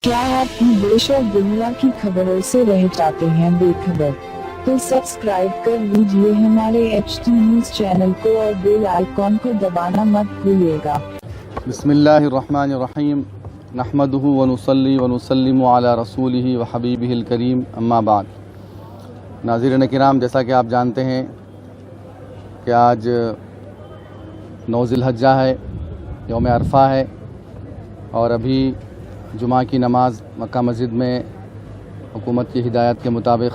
क्या आप देश और दुनिया की खबरों से रह जाते हैं बेखबर? तो सब्सक्राइब कर लीजिए हमारे HT न्यूज़ चैनल को और बेल आइकॉन को दबाना मत भूलिएगा। बिस्मिल्लाहिर्रहमानिर्रहीम नहमदुहु व नुसल्ली व नुसल्लिमु अला रसूलिही व हबीबिहिल करीम अम्मा बाद। नाज़रीन किराम, जैसा कि आप जानते हैं कि आज 9 ज़िलहज्जा है, यौम अरफा है, और अभी जुमा की नमाज़ मक्का मस्जिद में हुकूमत की हिदायत के मुताबिक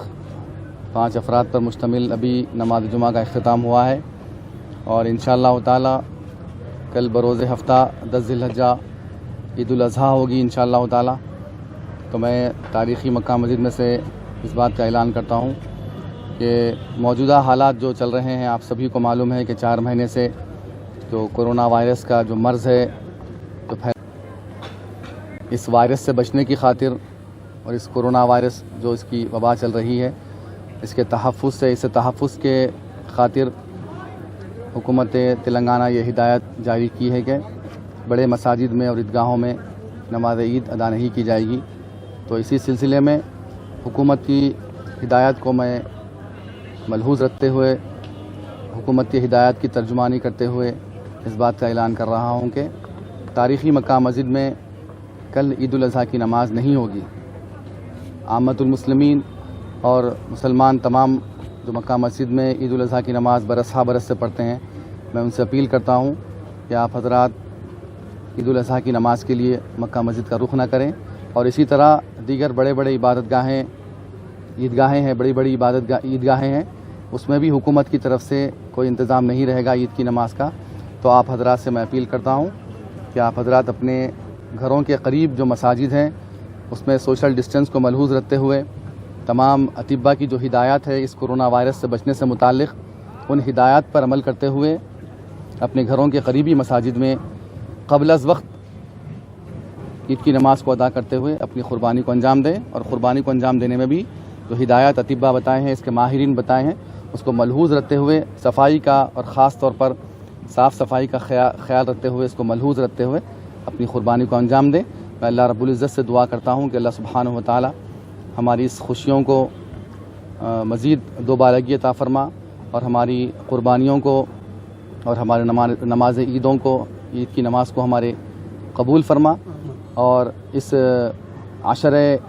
5 अफराद पर मुश्तमिल अभी नमाज जुमा का इख्तिताम हुआ है। और इंशाअल्लाह ताला कल बरोज़ हफ़्ता 10 ज़िलहज्जा ईद उल अज़हा होगी इंशाअल्लाह ताला। तो मैं तारीख़ी मक्का मस्जिद में से इस बात का ऐलान करता हूँ कि मौजूदा हालात जो चल रहे हैं, आप सभी को मालूम है कि 4 महीने से जो कोरोना वायरस का जो मर्ज़ है, तो इस वायरस से बचने की खातिर और इस कोरोना वायरस जो इसकी वबा चल रही है, इसके तहफ़्फ़ुज़ के खातिर हुकूमत तेलंगाना ये हिदायत जारी की है कि बड़े मसाजिद में और ईदगाहों में नमाज ईद अदा नहीं की जाएगी। तो इसी सिलसिले में हुकूमत की हिदायत को मैं मलहूज़ रखते हुए, हुकूमत की हिदायत की तर्जुमानी करते हुए इस बात का ऐलान कर रहा हूँ कि तारीख़ी मक्का मस्जिद में कल ईद उल अज़हा की नमाज़ नहीं होगी। आमतुल मुस्लिमीन और मुसलमान तमाम जो मक्का मस्जिद में ईद उल अज़हा की नमाज़ बरस से पढ़ते हैं, मैं उनसे अपील करता हूँ कि आप हज़रात ईद उल अज़हा की नमाज़ के लिए मक्का मस्जिद का रुख ना करें। और इसी तरह दीगर बड़े बड़े इबादतगाहें, ईदगाहें हैं, बड़ी बड़ी ईदगाहें हैं, उसमें भी हुकूमत की तरफ से कोई इंतज़ाम नहीं रहेगा ईद की नमाज़ का। तो आप हज़रात से मैं अपील करता हूँ कि आप हज़रात अपने घरों के करीब जो मसाजिद हैं उसमें सोशल डिस्टेंस को मलहूज़ रखते हुए तमाम अतिब्बा की जो हिदायत है इस कोरोना वायरस से बचने से मुताल्लिक़, उन हिदायत पर अमल करते हुए अपने घरों के करीबी मसाजिद में क़ब्ल अज़ वक्त ईद की नमाज़ को अदा करते हुए अपनी क़ुरबानी को अंजाम दें। और क़ुरबानी को अंजाम देने में भी जो हिदायत अतिब्बा बताए हैं, इसके माहिरीन बताए हैं, उसको मलहूज़ रखते हुए सफाई का और ख़ास तौर पर साफ़ सफाई का ख्याल रखते हुए, इसको मलहूज़ रखते हुए अपनी क़ुरबानी को अंजाम दें। मैं अल्लाह रब्बुल इज़्ज़त से दुआ करता हूँ कि अल्लाह सुब्हानहु व तआला हमारी इस खुशियों को मज़ीद दोबारगी अता फ़रमा और हमारी क़ुरबानियों को और हमारे नमाज ईदों को, ईद की नमाज़ को हमारे कबूल फ़रमा। और इस आशरे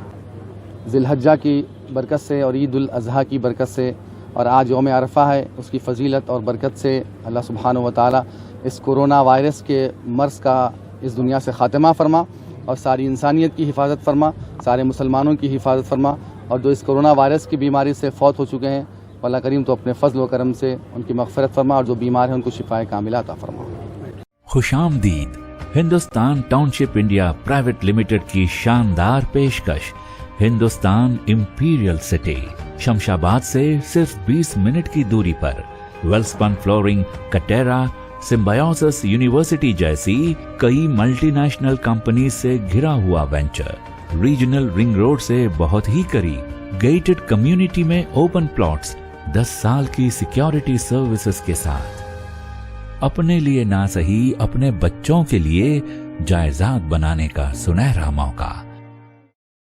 ज़िलहज्जा की बरकत से और ईद उल अज़हा की बरकत से और आज यौम अरफा है, उसकी फ़जीलत और बरकत से अल्लाह सुब्हानहु व तआला इस कोरोना वायरस के मर्ज़ का इस दुनिया से ख़ात्मा फ़रमा और सारी इंसानियत की हिफाजत फ़रमा, सारे मुसलमानों की हिफाजत फ़रमा। और जो इस कोरोना वायरस की बीमारी से फ़ौत हो चुके हैं, अल्लाह करीम तो अपने फ़ज़ल व करम से उनकी मग़फ़िरत फ़रमा, और जो बीमार हैं उनको शिफ़ाए कामिला अता फ़रमा। खुशामदीद। Hindustan township India private limited की शानदार पेशकश। हिंदुस्तान इंपीरियल सिटी, शमशाबाद से सिर्फ 20 मिनट की दूरी पर। Welspun flooring, Katera, symbiosis university जैसी कई मल्टीनेशनल कंपनी से घिरा हुआ वेंचर। रीजनल रिंग रोड से बहुत ही करीब। गेटेड कम्युनिटी में ओपन प्लॉट्स, 10 साल की सिक्योरिटी सर्विसेज के साथ। अपने लिए ना सही, अपने बच्चों के लिए जायदाद बनाने का सुनहरा मौका।